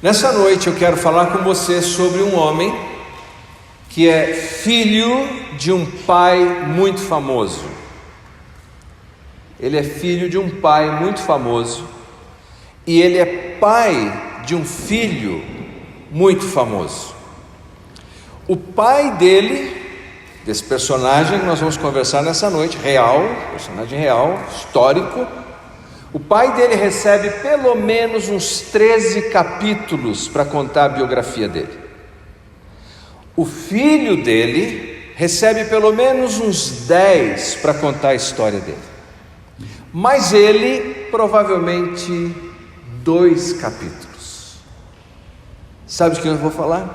Nessa noite eu quero falar com você sobre um homem que é filho de um pai muito famoso. Ele é filho de um pai muito famoso e ele é pai de um filho muito famoso. O pai desse personagem que nós vamos conversar nessa noite, personagem real, histórico, o pai dele recebe pelo menos uns 13 capítulos para contar a biografia dele. O filho dele recebe pelo menos uns 10 para contar a história dele. Mas ele, provavelmente, 2 capítulos. Sabe de quem eu vou falar?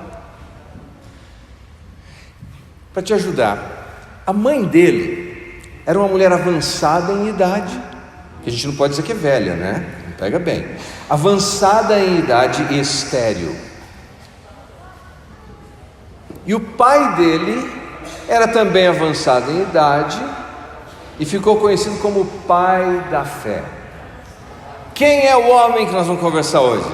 Para te ajudar, a mãe dele era uma mulher avançada em idade, que a gente não pode dizer que é velha, né? Não pega bem. Avançada em idade e estéril. E o pai dele era também avançado em idade e ficou conhecido como o pai da fé. Quem é o homem que nós vamos conversar hoje?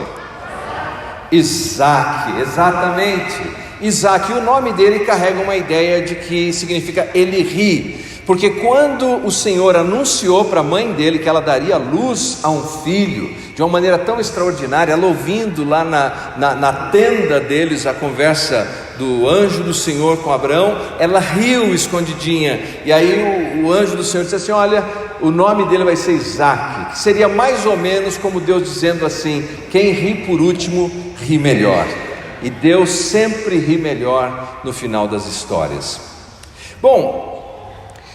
Isaac, exatamente. Isaac, e o nome dele carrega uma ideia de que significa ele ri, porque quando o Senhor anunciou para a mãe dele que ela daria luz a um filho, de uma maneira tão extraordinária, ela ouvindo lá na tenda deles a conversa do anjo do Senhor com Abraão, ela riu escondidinha, e aí o anjo do Senhor disse assim: olha, o nome dele vai ser Isaac, que seria mais ou menos como Deus dizendo assim: quem ri por último, ri melhor. E Deus sempre ri melhor no final das histórias. Bom,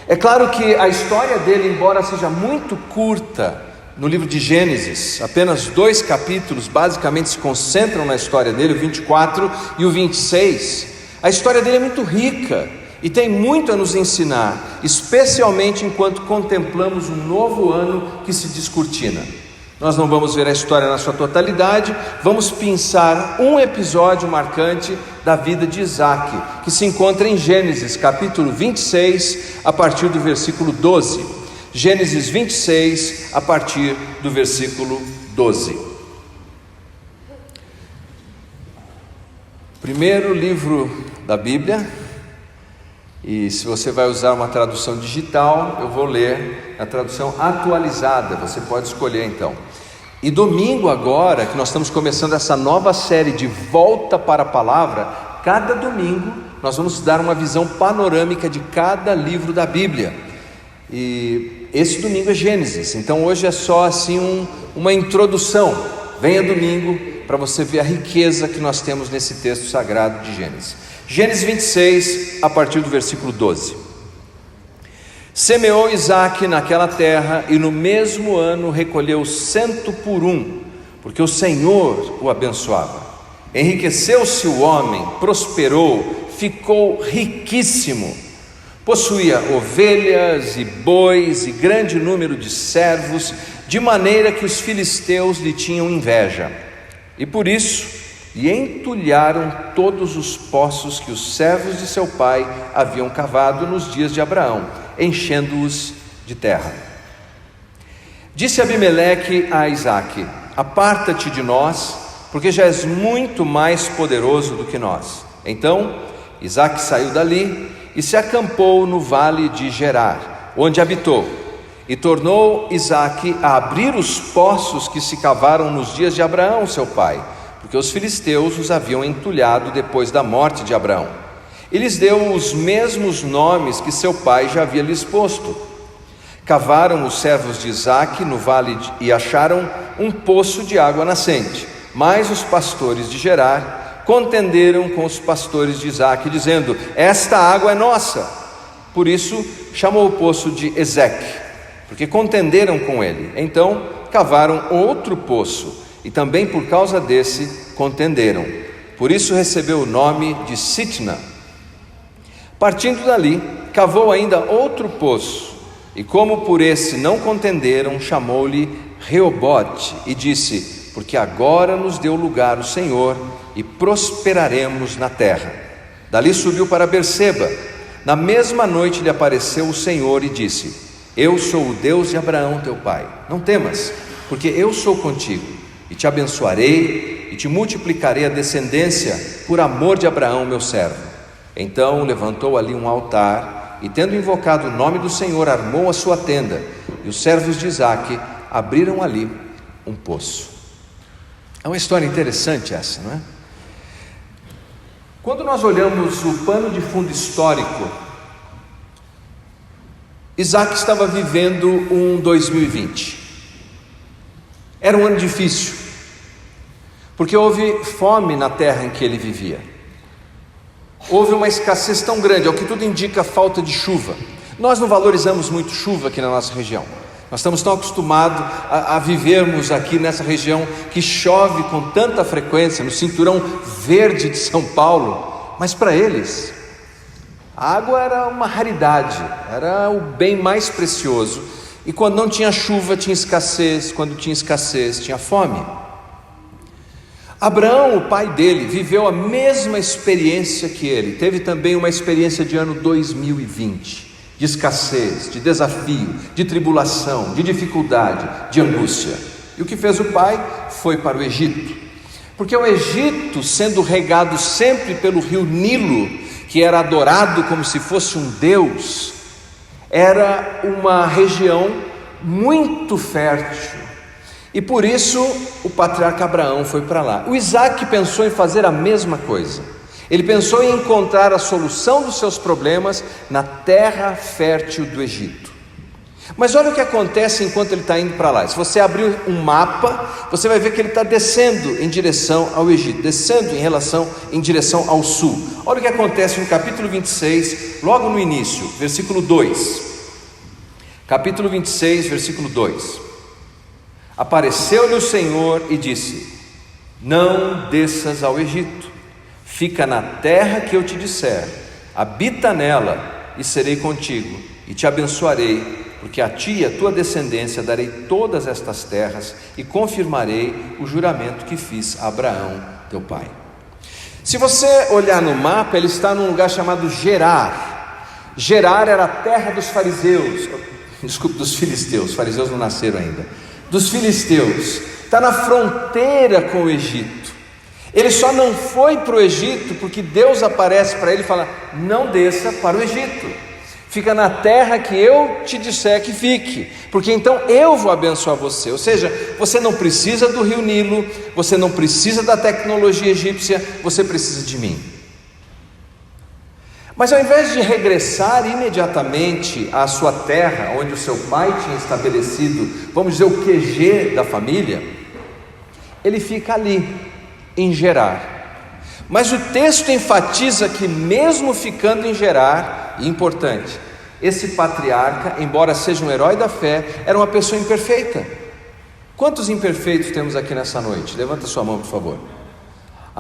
é claro que a história dele, embora seja muito curta, no livro de Gênesis, apenas 2 capítulos basicamente se concentram na história dele, o 24 e o 26. A história dele é muito rica e tem muito a nos ensinar, especialmente enquanto contemplamos um novo ano que se descortina. Nós não vamos ver a história na sua totalidade, vamos pensar um episódio marcante da vida de Isaac, que se encontra em Gênesis capítulo 26, a partir do versículo 12. Gênesis 26, a partir do versículo 12. Primeiro livro da Bíblia, e se você vai usar uma tradução digital, eu vou ler a tradução atualizada, você pode escolher então. E domingo agora, que nós estamos começando essa nova série de Volta para a Palavra, cada domingo nós vamos dar uma visão panorâmica de cada livro da Bíblia. E esse domingo é Gênesis, então hoje é só assim uma introdução. Venha domingo para você ver a riqueza que nós temos nesse texto sagrado de Gênesis. Gênesis 26, a partir do versículo 12. Semeou Isaac naquela terra e no mesmo ano recolheu 100 por 1, porque o Senhor o abençoava. Enriqueceu-se o homem, prosperou, ficou riquíssimo. Possuía ovelhas e bois e grande número de servos, de maneira que os filisteus lhe tinham inveja. E por isso lhe entulharam todos os poços que os servos de seu pai haviam cavado nos dias de Abraão, enchendo-os de terra. Disse Abimeleque a Isaque: aparta-te de nós, porque já és muito mais poderoso do que nós. Então Isaque saiu dali e se acampou no vale de Gerar, onde habitou. E tornou Isaque a abrir os poços que se cavaram nos dias de Abraão, seu pai, porque os filisteus os haviam entulhado depois da morte de Abraão. E lhes deu os mesmos nomes que seu pai já havia lhes posto. Cavaram os servos de Isaque no vale e acharam um poço de água nascente. Mas os pastores de Gerar contenderam com os pastores de Isaque, dizendo: esta água é nossa. Por isso chamou o poço de Ezeque, porque contenderam com ele. Então cavaram outro poço, e também por causa desse contenderam. Por isso recebeu o nome de Sitna. Partindo dali, cavou ainda outro poço, e como por esse não contenderam, chamou-lhe Reobote, e disse: porque agora nos deu lugar o Senhor, e prosperaremos na terra. Dali subiu para Berseba. Na mesma noite lhe apareceu o Senhor e disse: eu sou o Deus de Abraão teu pai, não temas, porque eu sou contigo. e te abençoarei, e te multiplicarei a descendência por amor de Abraão, meu servo. Então levantou ali um altar, e tendo invocado o nome do Senhor, armou a sua tenda, e os servos de Isaque abriram ali um poço. É uma história interessante essa, não é? Quando nós olhamos o pano de fundo histórico, Isaque estava vivendo um 2020. Era um ano difícil, porque houve fome na terra em que ele vivia. Houve uma escassez tão grande, ao que tudo indica, falta de chuva. Nós não valorizamos muito chuva aqui na nossa região. Nós estamos tão acostumados a vivermos aqui nessa região que chove com tanta frequência, no cinturão verde de São Paulo, mas para eles a água era uma raridade, era o bem mais precioso, e quando não tinha chuva tinha escassez, quando tinha escassez tinha fome. Abraão, o pai dele, viveu a mesma experiência que ele, teve também uma experiência de ano 2020, de escassez, de desafio, de tribulação, de dificuldade, de angústia. E o que fez o pai? Foi para o Egito, porque o Egito, sendo regado sempre pelo rio Nilo, que era adorado como se fosse um deus, era uma região muito fértil, e por isso o patriarca Abraão foi para lá. O Isaque pensou em fazer a mesma coisa. Ele pensou em encontrar a solução dos seus problemas na terra fértil do Egito. Mas olha o que acontece enquanto ele está indo para lá. Se você abrir um mapa, você vai ver que ele está descendo em direção ao Egito, descendo em direção ao sul. Olha o que acontece no capítulo 26, logo no início, versículo 2. Capítulo 26, versículo 2. Apareceu-lhe o Senhor e disse: não desças ao Egito, fica na terra que eu te disser, habita nela e serei contigo, e te abençoarei, porque a ti e a tua descendência darei todas estas terras, e confirmarei o juramento que fiz a Abraão teu pai. Se você olhar no mapa, ele está num lugar chamado Gerar. Gerar era a terra dos fariseus, dos filisteus, os fariseus não nasceram ainda, dos filisteus, está na fronteira com o Egito. Ele só não foi para o Egito porque Deus aparece para ele e fala: não desça para o Egito, fica na terra que eu te disser que fique, porque então eu vou abençoar você. Ou seja, você não precisa do rio Nilo, você não precisa da tecnologia egípcia, você precisa de mim. Mas ao invés de regressar imediatamente à sua terra, onde o seu pai tinha estabelecido, vamos dizer, o QG da família, ele fica ali, em Gerar. Mas o texto enfatiza que mesmo ficando em Gerar, e importante, esse patriarca, embora seja um herói da fé, era uma pessoa imperfeita. Quantos imperfeitos temos aqui nessa noite? Levanta sua mão, por favor.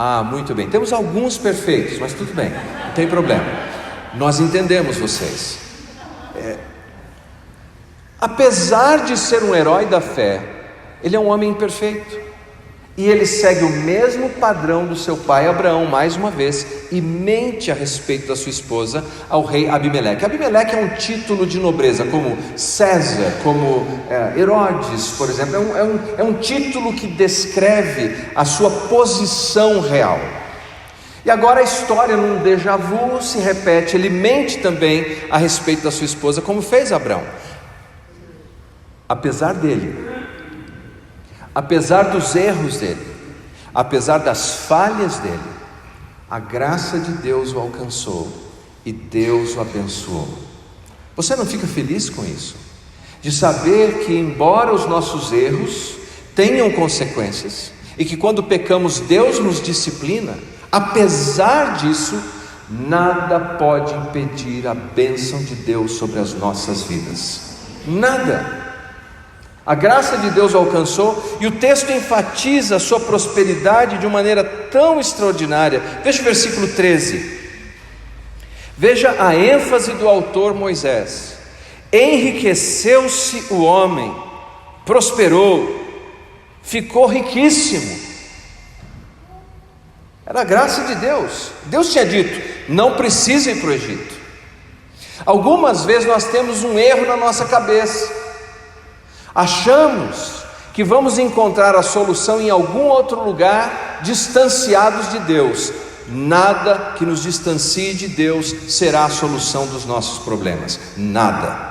Ah, muito bem, temos alguns perfeitos, mas tudo bem, não tem problema, nós entendemos vocês. Apesar de ser um herói da fé, ele é um homem imperfeito, e ele segue o mesmo padrão do seu pai Abraão, mais uma vez, e mente a respeito da sua esposa ao rei Abimeleque. Abimeleque é um título de nobreza, como César, como Herodes, por exemplo, é um título que descreve a sua posição real. E agora a história, num déjà vu, se repete. Ele mente também a respeito da sua esposa, como fez Abraão. Apesar dele, apesar dos erros dele, apesar das falhas dele, a graça de Deus o alcançou e Deus o abençoou. Você não fica feliz com isso? De saber que, embora os nossos erros tenham consequências, e que quando pecamos Deus nos disciplina, apesar disso, nada pode impedir a bênção de Deus sobre as nossas vidas. Nada. A graça de Deus o alcançou, e o texto enfatiza a sua prosperidade de uma maneira tão extraordinária. Veja o versículo 13. Veja a ênfase do autor Moisés. Enriqueceu-se o homem, prosperou, ficou riquíssimo. Era a graça de Deus. Deus tinha dito: não precisa ir para o Egito. Algumas vezes nós temos um erro na nossa cabeça. Achamos que vamos encontrar a solução em algum outro lugar, distanciados de Deus. Nada que nos distancie de Deus será a solução dos nossos problemas, nada.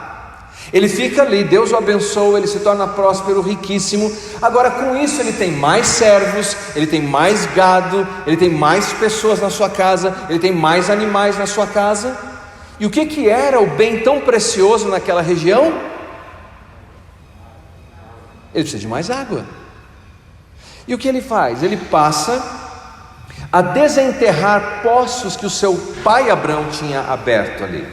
Ele fica ali, Deus o abençoa, ele se torna próspero, riquíssimo. Agora com isso ele tem mais servos, ele tem mais gado, ele tem mais pessoas na sua casa, ele tem mais animais na sua casa. E o que era o bem tão precioso naquela região? Ele precisa de mais água. E o que ele faz? Ele passa a desenterrar poços que o seu pai Abrão tinha aberto ali.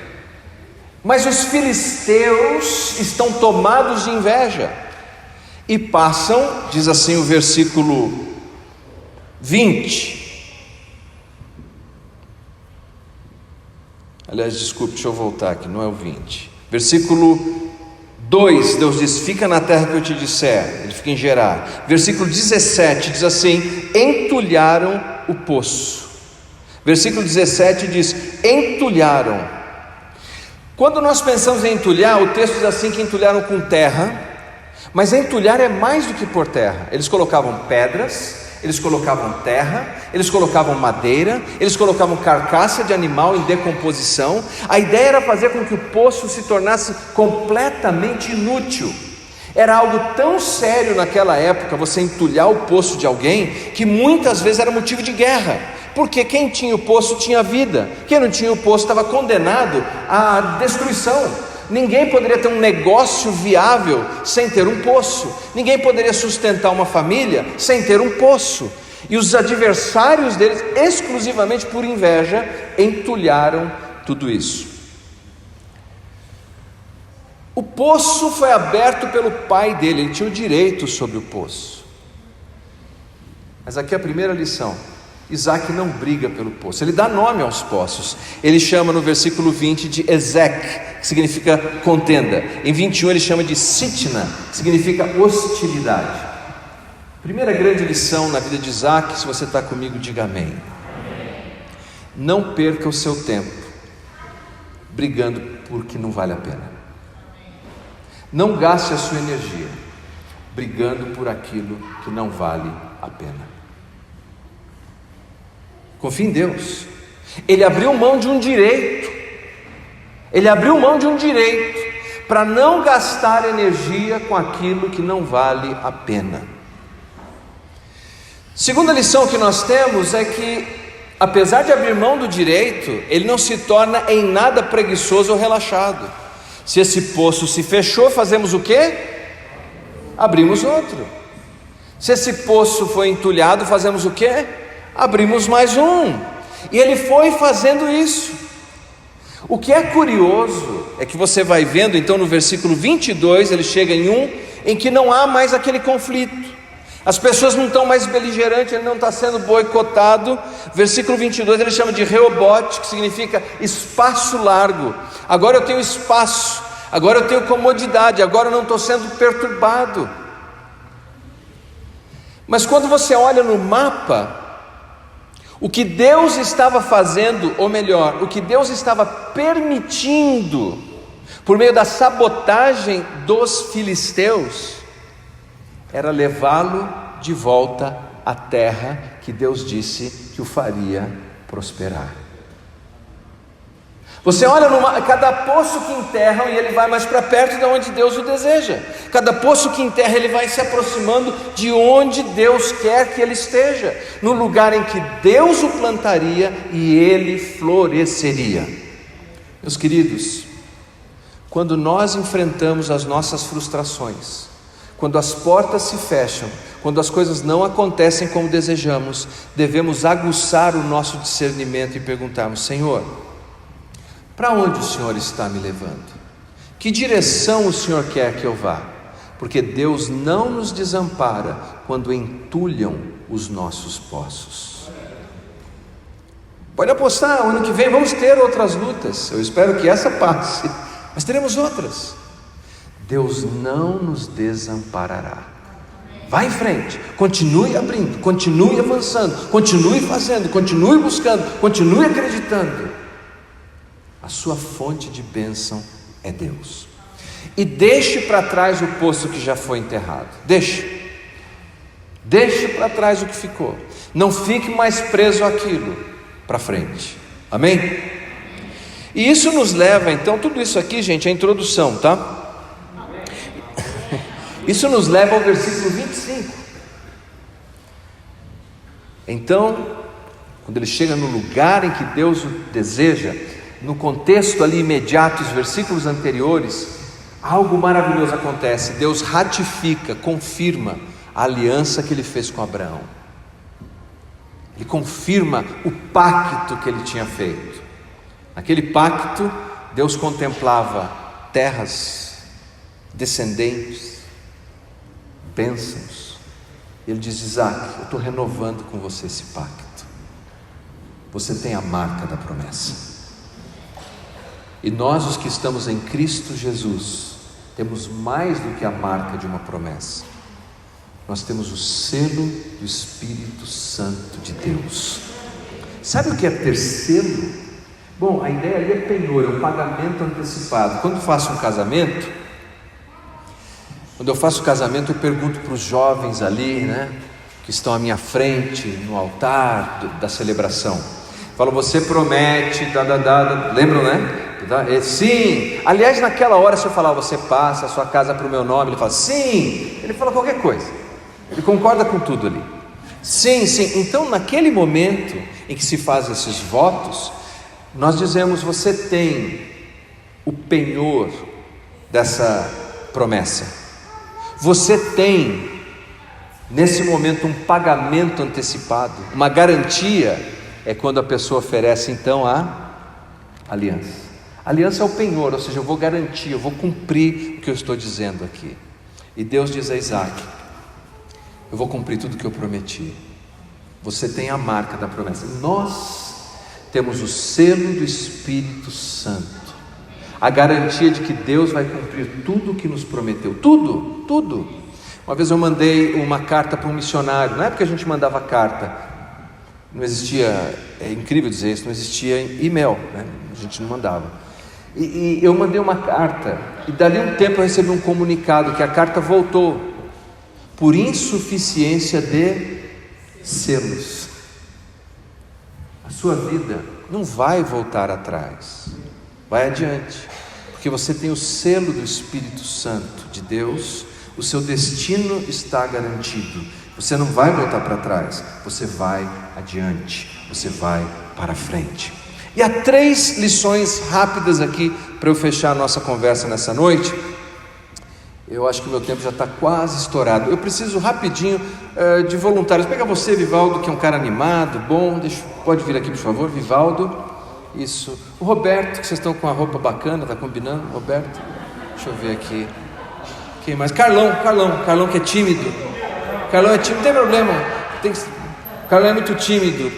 Mas os filisteus estão tomados de inveja e passam, diz assim o versículo 20. Aliás, desculpe, deixa eu voltar aqui, não é o 20. Versículo 2, Deus diz: fica na terra que eu te disser. Ele fica em Gerar. Versículo 17 diz assim: entulharam o poço. Versículo 17 diz: entulharam. Quando nós pensamos em entulhar, o texto diz assim que entulharam com terra, mas entulhar é mais do que por terra. Eles colocavam pedras, eles colocavam terra, eles colocavam madeira, eles colocavam carcaça de animal em decomposição. A ideia era fazer com que o poço se tornasse completamente inútil. Era algo tão sério naquela época, você entulhar o poço de alguém, que muitas vezes era motivo de guerra. Porque quem tinha o poço tinha vida, quem não tinha o poço estava condenado à destruição. Ninguém poderia ter um negócio viável sem ter um poço, ninguém poderia sustentar uma família sem ter um poço. E os adversários deles, exclusivamente por inveja, entulharam tudo isso. O poço foi aberto pelo pai dele, ele tinha o direito sobre o poço. Mas aqui é a primeira lição: Isaac não briga pelo poço, ele dá nome aos poços. Ele chama no versículo 20 de Ezek, que significa contenda. Em 21 ele chama de Sitna, que significa hostilidade. Primeira grande lição na vida de Isaac, se você está comigo, diga amém. Não perca o seu tempo brigando por que não vale a pena. Não gaste a sua energia brigando por aquilo que não vale a pena. Confie em Deus. Ele abriu mão de um direito. Ele abriu mão de um direito para não gastar energia com aquilo que não vale a pena. Segunda lição que nós temos é que, apesar de abrir mão do direito, ele não se torna em nada preguiçoso ou relaxado. Se esse poço se fechou, fazemos o quê? Abrimos outro. Se esse poço foi entulhado, fazemos o quê? Abrimos mais um. E ele foi fazendo isso. O que é curioso é que você vai vendo, então no versículo 22, ele chega em um em que não há mais aquele conflito. As pessoas não estão mais beligerantes, ele não está sendo boicotado. Versículo 22 ele chama de Reobote, que significa espaço largo. Agora eu tenho espaço, agora eu tenho comodidade, agora eu não estou sendo perturbado. Mas quando você olha no mapa, o que Deus estava fazendo, ou melhor, o que Deus estava permitindo, por meio da sabotagem dos filisteus, era levá-lo de volta à terra que Deus disse que o faria prosperar. Você olha cada poço que enterram e ele vai mais para perto de onde Deus o deseja. Cada poço que enterra ele vai se aproximando de onde Deus quer que ele esteja, no lugar em que Deus o plantaria e ele floresceria. Meus queridos, quando nós enfrentamos as nossas frustrações, quando as portas se fecham, quando as coisas não acontecem como desejamos, devemos aguçar o nosso discernimento e perguntarmos: Senhor, para onde o Senhor está me levando? Que direção o Senhor quer que eu vá? Porque Deus não nos desampara quando entulham os nossos poços. Pode apostar, ano que vem vamos ter outras lutas. Eu espero que essa passe, mas teremos outras. Deus não nos desamparará. Vá em frente, continue abrindo, continue avançando, continue fazendo, continue buscando, continue acreditando. A sua fonte de bênção é Deus. e deixe para trás o poço que já foi enterrado. Deixe para trás o que ficou. Não fique mais preso àquilo, para frente. Amém? E isso nos leva, então, tudo isso aqui, gente, é a introdução, tá? Isso nos leva ao versículo 25. Então, quando ele chega no lugar em que Deus o deseja, no contexto ali imediato, os versículos anteriores, algo maravilhoso acontece. Deus ratifica, confirma a aliança que ele fez com Abraão. Ele confirma o pacto que ele tinha feito. Naquele pacto, Deus contemplava terras, descendentes, bênçãos. Ele diz: Isaac, eu estou renovando com você esse pacto. Você tem a marca da promessa. E nós, os que estamos em Cristo Jesus, temos mais do que a marca de uma promessa. Nós temos o selo do Espírito Santo de Deus. Sabe o que é ter selo? Bom, a ideia ali é penhor, é um pagamento antecipado. Quando eu faço um casamento, eu pergunto para os jovens ali, né, que estão à minha frente, no altar da celebração. Falo: você promete, lembram, né? Sim. Aliás, naquela hora, se eu falar: você passa a sua casa para o meu nome, ele fala: sim. Ele fala qualquer coisa, ele concorda com tudo ali. Sim. Então, naquele momento em que se faz esses votos, nós dizemos: você tem o penhor dessa promessa. Você tem nesse momento um pagamento antecipado, uma garantia. É quando a pessoa oferece então a aliança. A aliança é o penhor, ou seja, eu vou garantir, eu vou cumprir o que eu estou dizendo aqui. E Deus diz a Isaac: eu vou cumprir tudo o que eu prometi. Você tem a marca da promessa. Nós temos o selo do Espírito Santo, a garantia de que Deus vai cumprir tudo o que nos prometeu. Tudo. Uma vez eu mandei uma carta para um missionário. Na época a gente mandava carta, não existia, é incrível dizer isso, não existia e-mail, né? A gente não mandava. E eu mandei uma carta, e dali um tempo eu recebi um comunicado que a carta voltou por insuficiência de selos. A sua vida não vai voltar atrás, vai adiante, porque você tem o selo do Espírito Santo de Deus. O seu destino está garantido. Você não vai voltar para trás, você vai adiante, você vai para frente. E há 3 lições rápidas aqui para eu fechar a nossa conversa nessa noite. Eu acho que o meu tempo já está quase estourado. Eu preciso rapidinho de voluntários. Pega você, Vivaldo, que é um cara animado, bom. Pode vir aqui, por favor, Vivaldo. Isso. O Roberto, que vocês estão com a roupa bacana, está combinando, Roberto? Deixa eu ver aqui. Quem mais? Carlão que é tímido. Carlão é tímido, não tem problema. Carlão é muito tímido.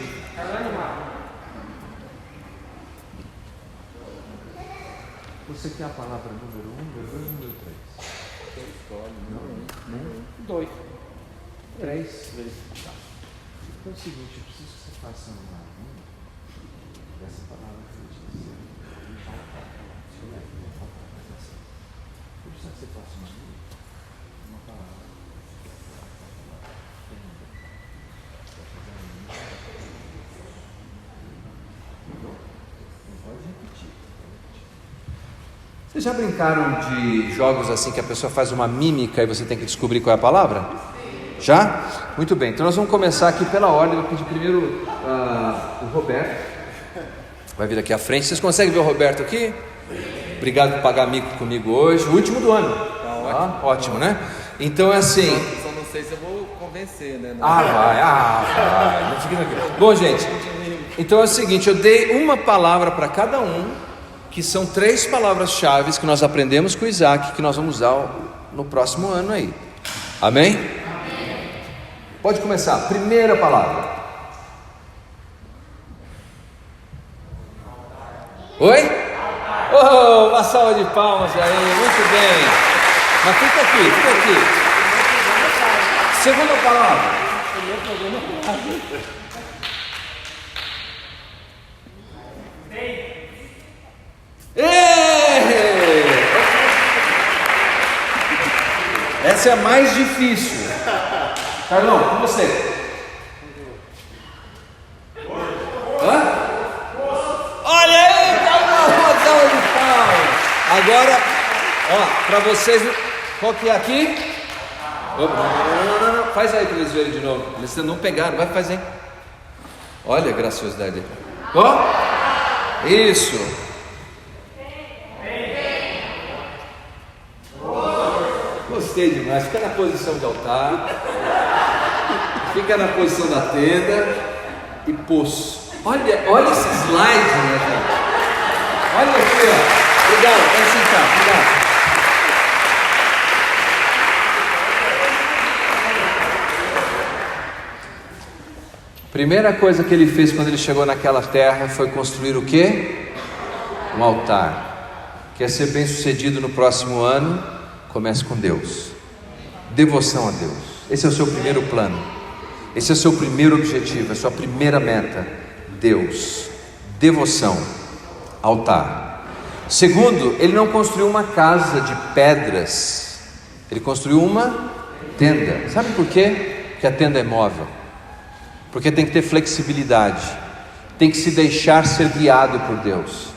Você quer a palavra número 1, número 2, número 3? 2. 3. Tá. Então é o seguinte, eu preciso que você faça uma dessa palavra que eu te disse. Eu preciso que você faça uma palavra. Vocês já brincaram de jogos assim que a pessoa faz uma mímica e você tem que descobrir qual é a palavra? Já? Muito bem, então nós vamos começar aqui pela ordem. Eu vou pedir primeiro o Roberto. Vai vir aqui à frente. Vocês conseguem ver o Roberto aqui? Obrigado por pagar mico comigo hoje. O último do ano. Tá ótimo, né? Então é assim. Só não sei se eu vou convencer, né? Vai. Não fique tranquilo. Bom, gente, então é o seguinte: eu dei uma palavra para cada um, que são 3 palavras-chave que nós aprendemos com o Isaac, que nós vamos usar no próximo ano aí. Amém? Pode começar. Primeira palavra. Oi? Oh, uma salva de palmas aí, muito bem. Mas fica aqui. Segunda palavra. Essa é a mais difícil. Carlão, com você. Hã? Olha aí, Carlão, uma salva de palmas. Agora, ó, para vocês, qual que é aqui? Opa, não. Faz aí para eles verem de novo. Eles não pegaram, vai fazer. Olha a graciosidade. Ó, isso. Gostei demais. Fica na posição de altar. Fica na posição da tenda e poço. Olha esse slide, né, cara? Olha aqui, ó. Obrigado, pode sentar, obrigado. Primeira coisa que ele fez quando ele chegou naquela terra foi construir o quê? Um altar. Quer ser bem sucedido no próximo ano? Comece com Deus. Devoção a Deus. Esse é o seu primeiro plano. Esse é o seu primeiro objetivo, é a sua primeira meta. Deus. Devoção. Altar. Segundo, ele não construiu uma casa de pedras. Ele construiu uma tenda. Sabe por quê? Porque a tenda é móvel. Porque tem que ter flexibilidade. Tem que se deixar ser guiado por Deus.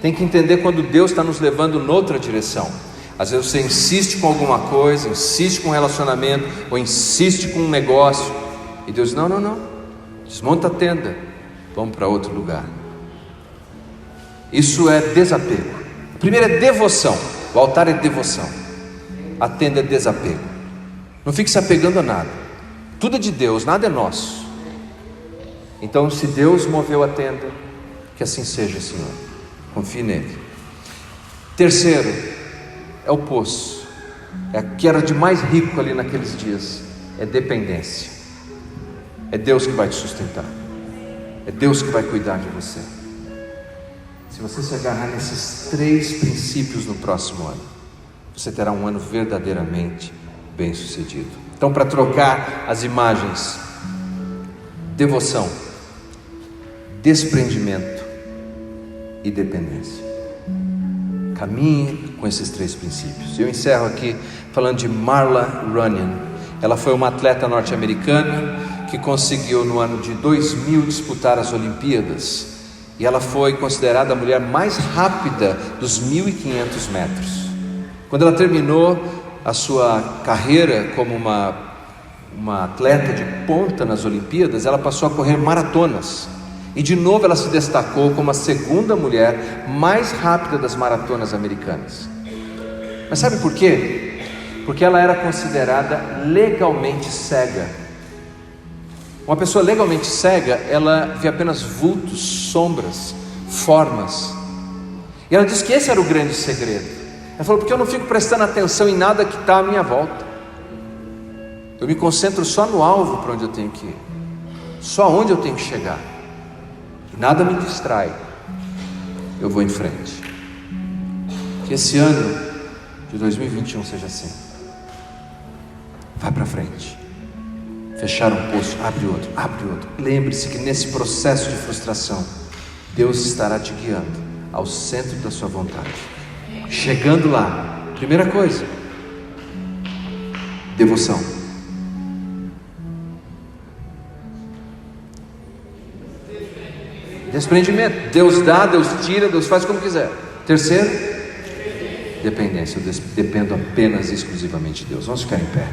Tem que entender quando Deus está nos levando noutra direção. Às vezes você insiste com alguma coisa, insiste com um relacionamento, ou insiste com um negócio, e Deus diz, não, desmonta a tenda, vamos para outro lugar. Isso é desapego. Primeiro é devoção. O altar é devoção. A tenda é desapego. Não fique se apegando a nada. Tudo é de Deus, nada é nosso. Então, se Deus moveu a tenda, que assim seja, Senhor. Confie nele. Terceiro, é o poço. É o que era de mais rico ali naqueles dias. É dependência. É Deus que vai te sustentar. É Deus que vai cuidar de você. Se você se agarrar nesses 3 princípios no próximo ano, você terá um ano verdadeiramente bem sucedido. Então, para trocar as imagens, devoção, desprendimento e dependência. Caminhe com esses 3 princípios. Eu encerro aqui falando de Marla Runyan. Ela foi uma atleta norte-americana que conseguiu no ano de 2000 disputar as Olimpíadas. E ela foi considerada a mulher mais rápida dos 1.500 metros. Quando ela terminou a sua carreira como uma atleta de ponta nas Olimpíadas, ela passou a correr maratonas. E de novo ela se destacou como a segunda mulher mais rápida das maratonas americanas. Mas sabe por quê? Porque ela era considerada legalmente cega. Uma pessoa legalmente cega, ela vê apenas vultos, sombras, formas. E ela disse que esse era o grande segredo. Ela falou, porque eu não fico prestando atenção em nada que está à minha volta. Eu me concentro só no alvo para onde eu tenho que ir, só onde eu tenho que chegar. E nada me distrai. Eu vou em frente. Que esse ano de 2021 seja assim. Vai para frente. Fechar um poço, abre outro, abre outro. Lembre-se que nesse processo de frustração, Deus estará te guiando ao centro da sua vontade. Chegando lá, primeira coisa, devoção. Desprendimento. Deus dá, Deus tira, Deus faz como quiser. Terceiro, dependência. Eu dependo apenas e exclusivamente de Deus. Vamos ficar em pé.